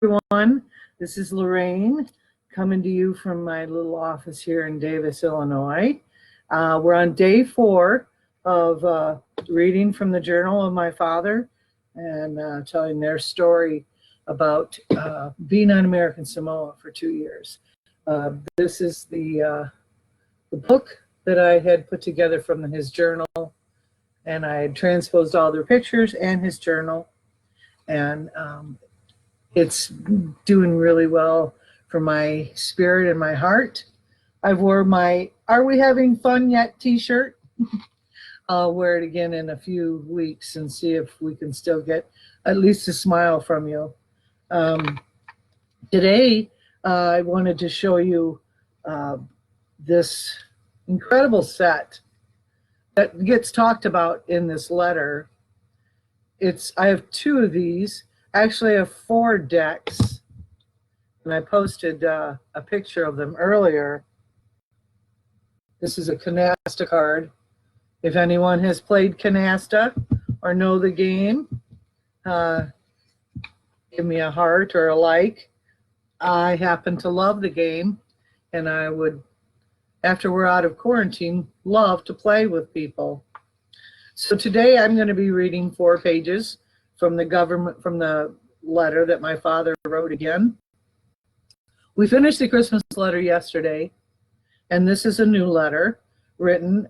everyone. This is Lorraine coming to you from my little office here in Davis, Illinois. We're on day 4 of reading from the journal of my father and telling their story about being on American Samoa for 2 years. This is the book that I had put together from his journal, and I had transposed all their pictures and his journal, and it's doing really well for my spirit and my heart. I wore my "Are We Having Fun Yet" t-shirt. I'll wear it again in a few weeks and see if we can still get at least a smile from you. Today, I wanted to show you this incredible set that gets talked about in this letter. I have 2 of these. Actually, I have 4 decks, and I posted a picture of them earlier. This is a canasta card. If anyone has played canasta or know the game, give me a heart or a like. I happen to love the game, and I would, after we're out of quarantine, love to play with people. So today I'm going to be reading 4 pages from the letter that my father wrote again. We finished the Christmas letter yesterday, and this is a new letter written.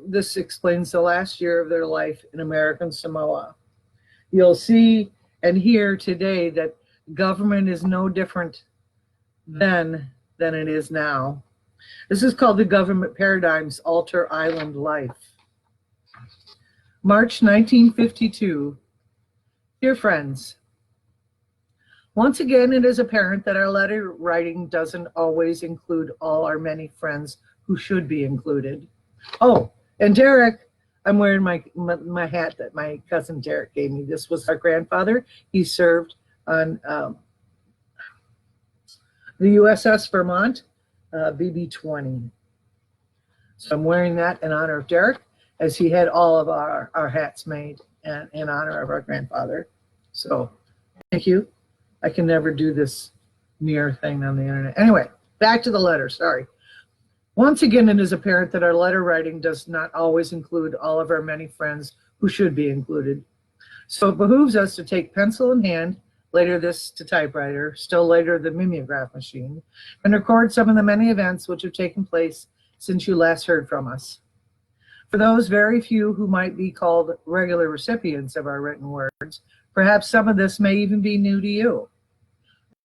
This explains the last year of their life in American Samoa. You'll see and hear today that government is no different then than it is now. This is called the Government Paradigms Alter Island Life. March 1952. Dear friends, once again it is apparent that our letter writing doesn't always include all our many friends who should be included. Oh, and Derek, I'm wearing my hat that my cousin Derek gave me. This was our grandfather. He served on the USS Vermont, BB-20. So I'm wearing that in honor of Derek, as he had all of our hats made in honor of our grandfather. So thank you. I can never do this mirror thing on the internet. Anyway, back to the letter, sorry. Once again, it is apparent that our letter writing does not always include all of our many friends who should be included. So it behooves us to take pencil in hand, later this to typewriter, still later the mimeograph machine, and record some of the many events which have taken place since you last heard from us. For those very few who might be called regular recipients of our written words, perhaps some of this may even be new to you.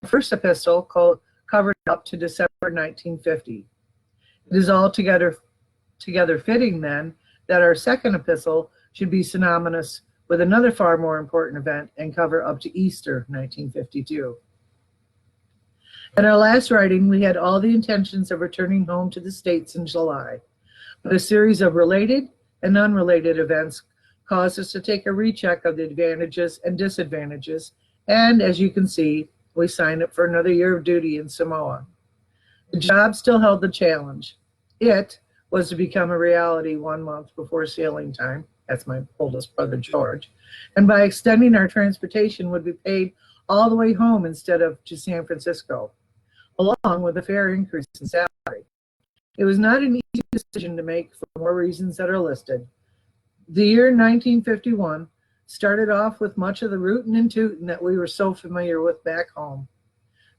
The first epistle covered up to December 1950. It is altogether fitting, then, that our second epistle should be synonymous with another far more important event and cover up to Easter 1952. In our last writing, we had all the intentions of returning home to the States in July, but a series of related and unrelated events caused us to take a recheck of the advantages and disadvantages, and as you can see, we signed up for another year of duty in Samoa. The job still held the challenge. It was to become a reality 1 month before sailing time. That's my oldest brother, George. And by extending our transportation would be paid all the way home instead of to San Francisco, along with a fair increase in salary. It was not an easy decision to make for more reasons that are listed. The year 1951 started off with much of the rootin' and tootin' that we were so familiar with back home.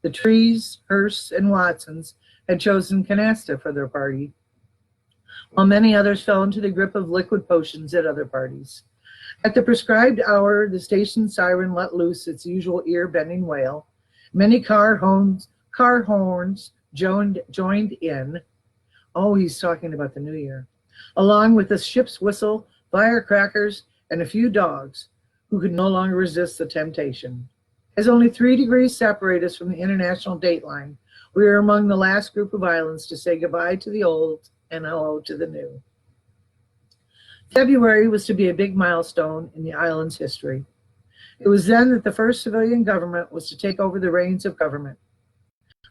The Trees, Hearsts, and Watsons had chosen canasta for their party, while many others fell into the grip of liquid potions at other parties. At the prescribed hour, the station siren let loose its usual ear-bending wail. Many car horns joined in. Oh, he's talking about the new year. Along with the ship's whistle, firecrackers, and a few dogs who could no longer resist the temptation. As only 3 degrees separate us from the international date line, we are among the last group of islands to say goodbye to the old and hello to the new. February was to be a big milestone in the island's history. It was then that the first civilian government was to take over the reins of government.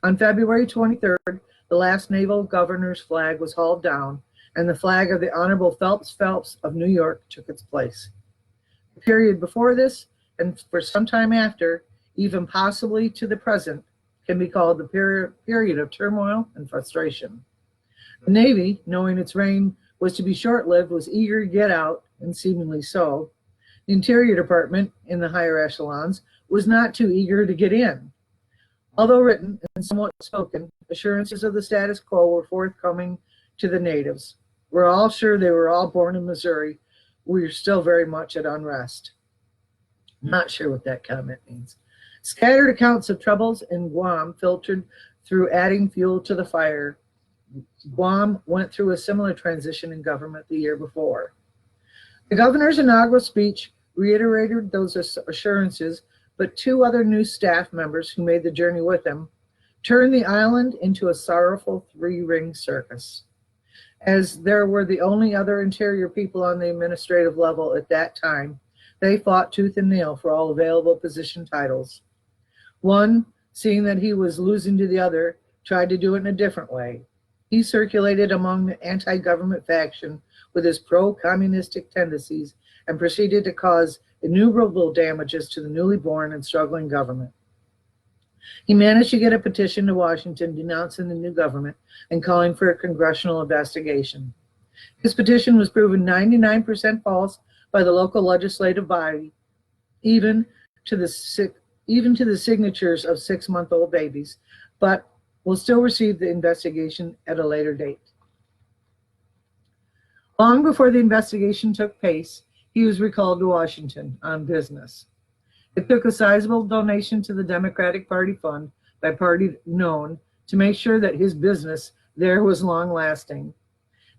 On February 23rd, the last naval governor's flag was hauled down, and the flag of the Honorable Phelps of New York took its place. The period before this, and for some time after, even possibly to the present, can be called the period of turmoil and frustration. The Navy, knowing its reign was to be short-lived, was eager to get out, and seemingly so. The Interior Department, in the higher echelons, was not too eager to get in. Although written and somewhat spoken, assurances of the status quo were forthcoming to the natives. We're all sure they were all born in Missouri. We're still very much at unrest. Not sure what that comment means. Scattered accounts of troubles in Guam filtered through, adding fuel to the fire. Guam went through a similar transition in government the year before. The governor's inaugural speech reiterated those assurances, but two other new staff members who made the journey with him turned the island into a sorrowful three-ring circus. As there were the only other interior people on the administrative level at that time, they fought tooth and nail for all available position titles. One, seeing that he was losing to the other, tried to do it in a different way. He circulated among the anti-government faction with his pro-communistic tendencies and proceeded to cause innumerable damages to the newly born and struggling government. He managed to get a petition to Washington denouncing the new government and calling for a congressional investigation. His petition was proven 99% false by the local legislative body, even to the signatures of 6-month-old babies, but will still receive the investigation at a later date. Long before the investigation took place, he was recalled to Washington on business. It took a sizable donation to the Democratic Party fund by party known to make sure that his business there was long-lasting.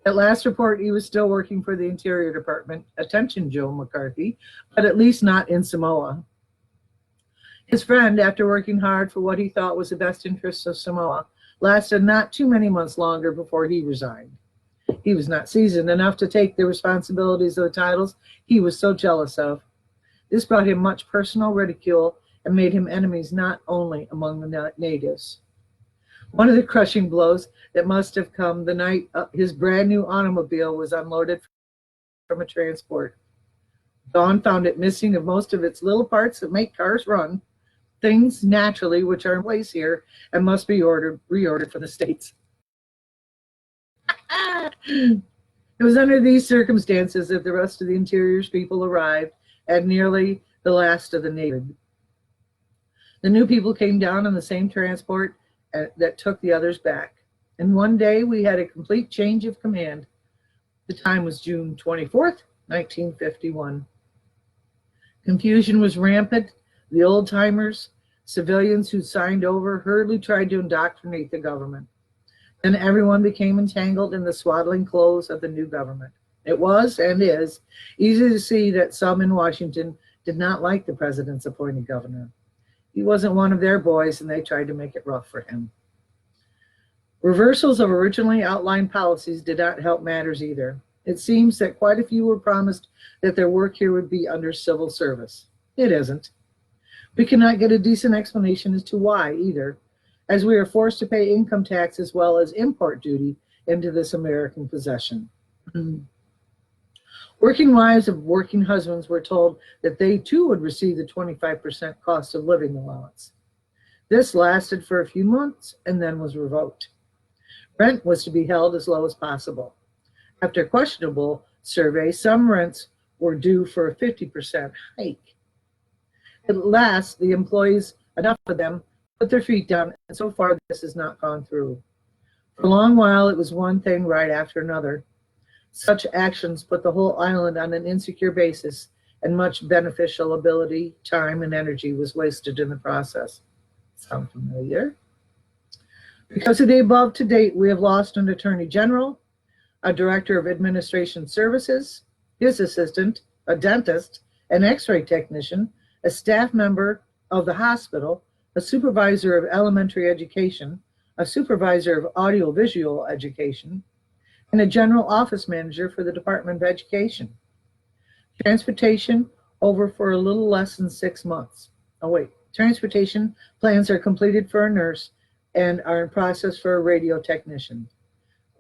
At last report, he was still working for the Interior Department, attention Joe McCarthy, but at least not in Samoa. His friend, after working hard for what he thought was the best interests of Samoa, lasted not too many months longer before he resigned. He was not seasoned enough to take the responsibilities of the titles he was so jealous of. This brought him much personal ridicule and made him enemies not only among the natives. One of the crushing blows that must have come the night his brand new automobile was unloaded from a transport. Dawn found it missing of most of its little parts that make cars run, things naturally which are in place here and must be reordered from the States. It was under these circumstances that the rest of the Interior's people arrived at nearly the last of the native. The new people came down on the same transport that took the others back. And one day we had a complete change of command. The time was June 24th, 1951. Confusion was rampant. The old-timers, civilians who signed over, hurriedly tried to indoctrinate the government. Then everyone became entangled in the swaddling clothes of the new government. It was, and is, easy to see that some in Washington did not like the president's appointed governor. He wasn't one of their boys, and they tried to make it rough for him. Reversals of originally outlined policies did not help matters either. It seems that quite a few were promised that their work here would be under civil service. It isn't. We cannot get a decent explanation as to why either, as we are forced to pay income tax as well as import duty into this American possession. Working wives of working husbands were told that they too would receive the 25% cost of living allowance. This lasted for a few months and then was revoked. Rent was to be held as low as possible. After a questionable survey, some rents were due for a 50% hike. At last, the employees, enough of them, put their feet down, and so far this has not gone through. For a long while, it was one thing right after another. Such actions put the whole island on an insecure basis, and much beneficial ability, time, and energy was wasted in the process. Sound familiar? Because of the above to date, we have lost an attorney general, a director of administration services, his assistant, a dentist, an x-ray technician, a staff member of the hospital, a supervisor of elementary education, a supervisor of audiovisual education, and a general office manager for the Department of Education. Transportation over for a little less than 6 months. Transportation plans are completed for a nurse and are in process for a radio technician.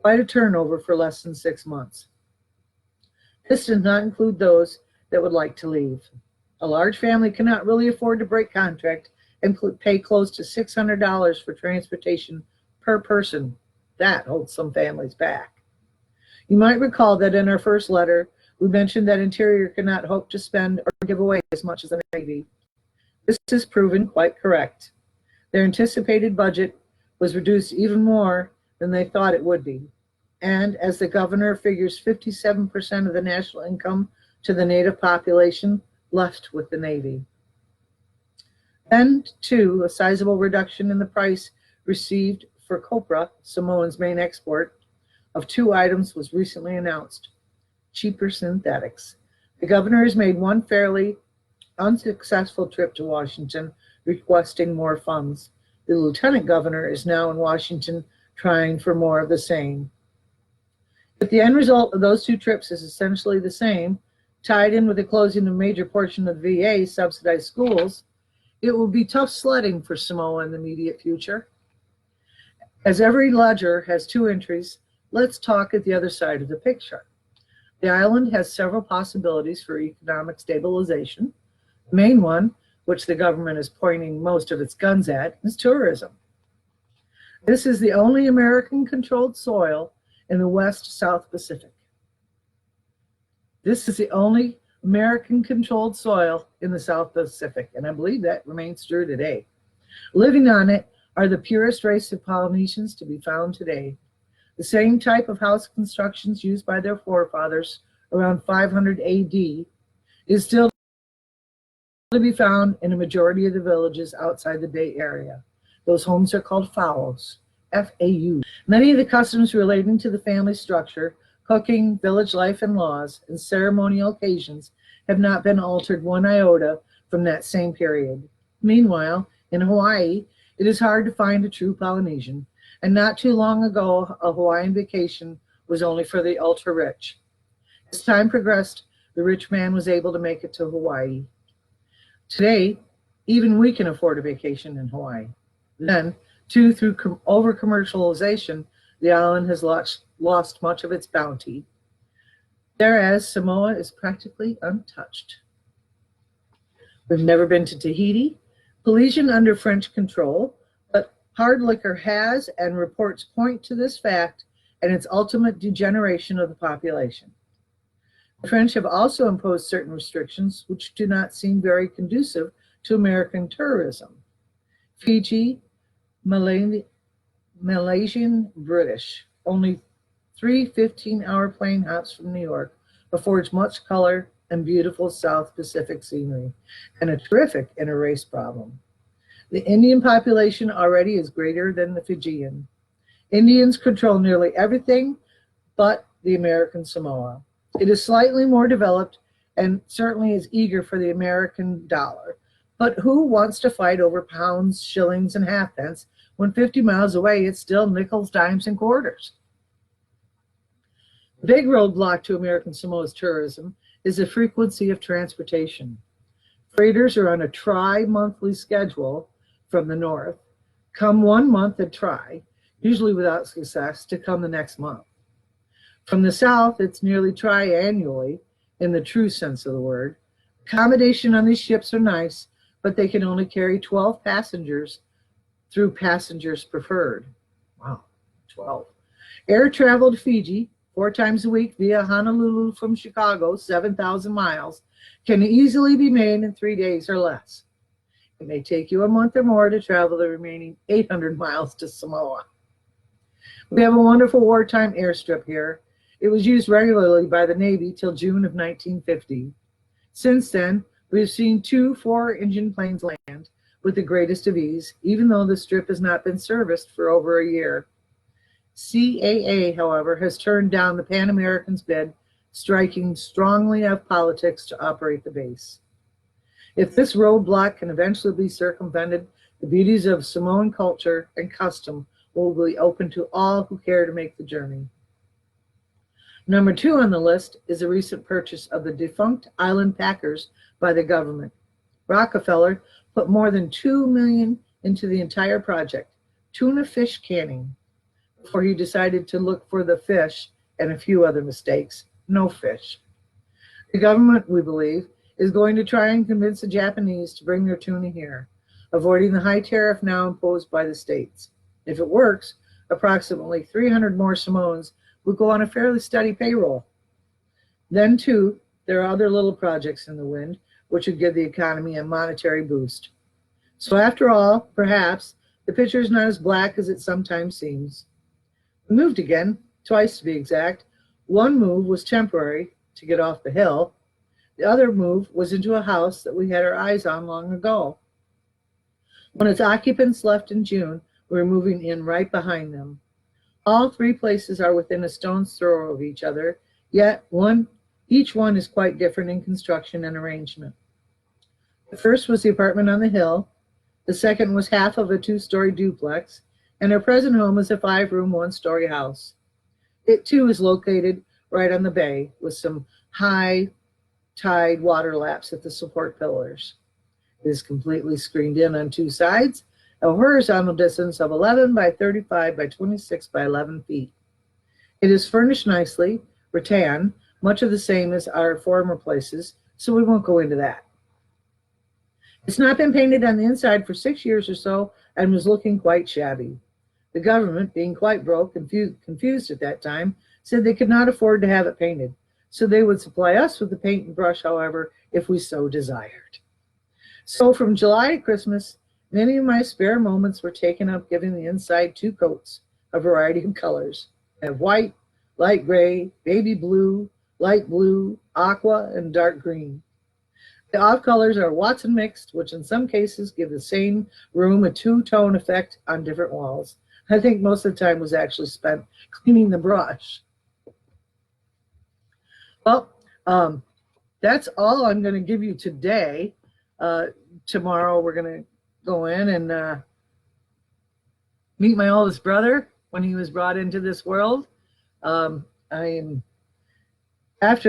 Quite a turnover for less than 6 months. This does not include those that would like to leave. A large family cannot really afford to break contract and pay close to $600 for transportation per person. That holds some families back. You might recall that in our first letter, we mentioned that Interior could not hope to spend or give away as much as the Navy. This has proven quite correct. Their anticipated budget was reduced even more than they thought it would be. And as the governor figures 57% of the national income to the native population left with the Navy. Then, too, a sizable reduction in the price received for copra, Samoan's main export, of 2 items was recently announced: cheaper synthetics. The governor has made one fairly unsuccessful trip to Washington requesting more funds. The lieutenant governor is now in Washington trying for more of the same. If the end result of those 2 trips is essentially the same, tied in with the closing of a major portion of the VA subsidized schools, it will be tough sledding for Samoa in the immediate future. As every ledger has 2 entries, let's talk at the other side of the picture. The island has several possibilities for economic stabilization. The main one, which the government is pointing most of its guns at, is tourism. This is the only American-controlled soil in the West-South Pacific. This is the only American-controlled soil in the South Pacific, and I believe that remains true today. Living on it are the purest race of Polynesians to be found today. The same type of house constructions used by their forefathers around 500 AD is still to be found in a majority of the villages outside the Bay Area. Those homes are called fa'aus, F-A-U. Many of the customs relating to the family structure, cooking, village life and laws, and ceremonial occasions have not been altered one iota from that same period. Meanwhile, in Hawaii, it is hard to find a true Polynesian, and not too long ago, a Hawaiian vacation was only for the ultra-rich. As time progressed, the rich man was able to make it to Hawaii. Today, even we can afford a vacation in Hawaii. Then, too, through over-commercialization, the island has lost much of its bounty, whereas Samoa is practically untouched. We've never been to Tahiti, Polynesian under French control, but hard liquor has, and reports point to this fact, and its ultimate degeneration of the population. The French have also imposed certain restrictions which do not seem very conducive to American tourism. Fiji, Malaysian, British, only 3 15-hour plane hops from New York, affords much color and beautiful South Pacific scenery, and a terrific interrace problem. The Indian population already is greater than the Fijian. Indians control nearly everything but the American Samoa. It is slightly more developed and certainly is eager for the American dollar. But who wants to fight over pounds, shillings, and halfpence when 50 miles away it's still nickels, dimes, and quarters? The big roadblock to American Samoa's tourism is the frequency of transportation. Freighters are on a tri-monthly schedule from the north, come 1 month and try, usually without success, to come the next month. From the south, it's nearly tri-annually, in the true sense of the word. Accommodation on these ships are nice, but they can only carry 12 passengers through passengers preferred. Wow, 12. Air travel to Fiji 4 times a week via Honolulu from Chicago, 7,000 miles, can easily be made in 3 days or less. It may take you a month or more to travel the remaining 800 miles to Samoa. We have a wonderful wartime airstrip here. It was used regularly by the Navy till June of 1950. Since then, we've seen 2 4-engine planes land with the greatest of ease, even though the strip has not been serviced for over a year. CAA, however, has turned down the Pan American's bid, striking strongly of politics to operate the base. If this roadblock can eventually be circumvented, the beauties of Samoan culture and custom will be open to all who care to make the journey. Number 2 on the list is a recent purchase of the defunct Island Packers by the government. Rockefeller put more than $2 million into the entire project, tuna fish canning, before he decided to look for the fish and a few other mistakes. No fish. The government, we believe, is going to try and convince the Japanese to bring their tuna here. avoiding the high tariff now imposed by the states. If it works, approximately 300 more Samoans will go on a fairly steady payroll. Then, too, there are other little projects in the wind which would give the economy a monetary boost. So after all, perhaps, the picture is not as black as it sometimes seems. We moved again, twice to be exact. One move was temporary, to get off the hill. The other move was into a house that we had our eyes on long ago. When its occupants left in June, we were moving in right behind them. All three places are within a stone's throw of each other, yet each one is quite different in construction and arrangement. The first was the apartment on the hill. The second was half of a two-story duplex, and our present home is a 5-room, 1-story house. It too is located right on the bay with some high tide water laps at the support pillars. It is completely screened in on 2 sides, a horizontal distance of 11 by 35 by 26 by 11 feet. It is furnished nicely, rattan, much of the same as our former places, so we won't go into that. It's not been painted on the inside for 6 years or so and was looking quite shabby. The government, being quite broke and confused at that time, said they could not afford to have it painted, so they would supply us with the paint and brush, however, if we so desired. So from July to Christmas, many of my spare moments were taken up giving the inside 2 coats, a variety of colors. I have white, light gray, baby blue, light blue, aqua, and dark green. The off colors are Watson mixed, which in some cases give the same room a 2-tone effect on different walls. I think most of the time was actually spent cleaning the brush. Well, that's all I'm going to give you today. Tomorrow we're going to go in and meet my oldest brother when he was brought into this world. After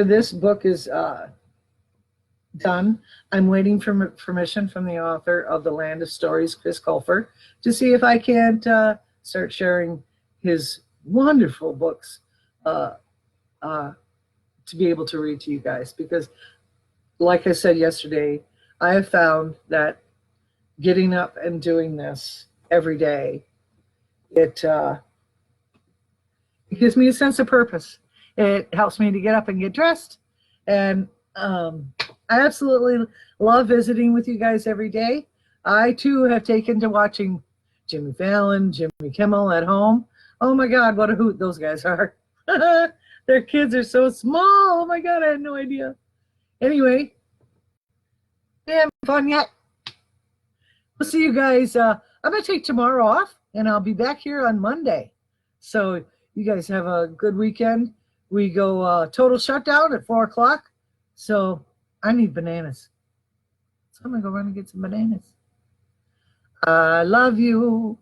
this book is done, I'm waiting for permission from the author of The Land of Stories, Chris Colfer, to see if I can't start sharing his wonderful books to be able to read to you guys. Because, like I said yesterday, I have found that getting up and doing this every day, it gives me a sense of purpose. It helps me to get up and get dressed, and I absolutely love visiting with you guys every day. I too have taken to watching Jimmy Fallon, Jimmy Kimmel at home. Oh my God, what a hoot those guys are. Their kids are so small. Oh my God, I had no idea. Anyway, they haven't fun yet. We'll see you guys. I'm going to take tomorrow off, and I'll be back here on Monday. So you guys have a good weekend. We go total shutdown at 4 o'clock. So I need bananas. So I'm going to go run and get some bananas. I love you.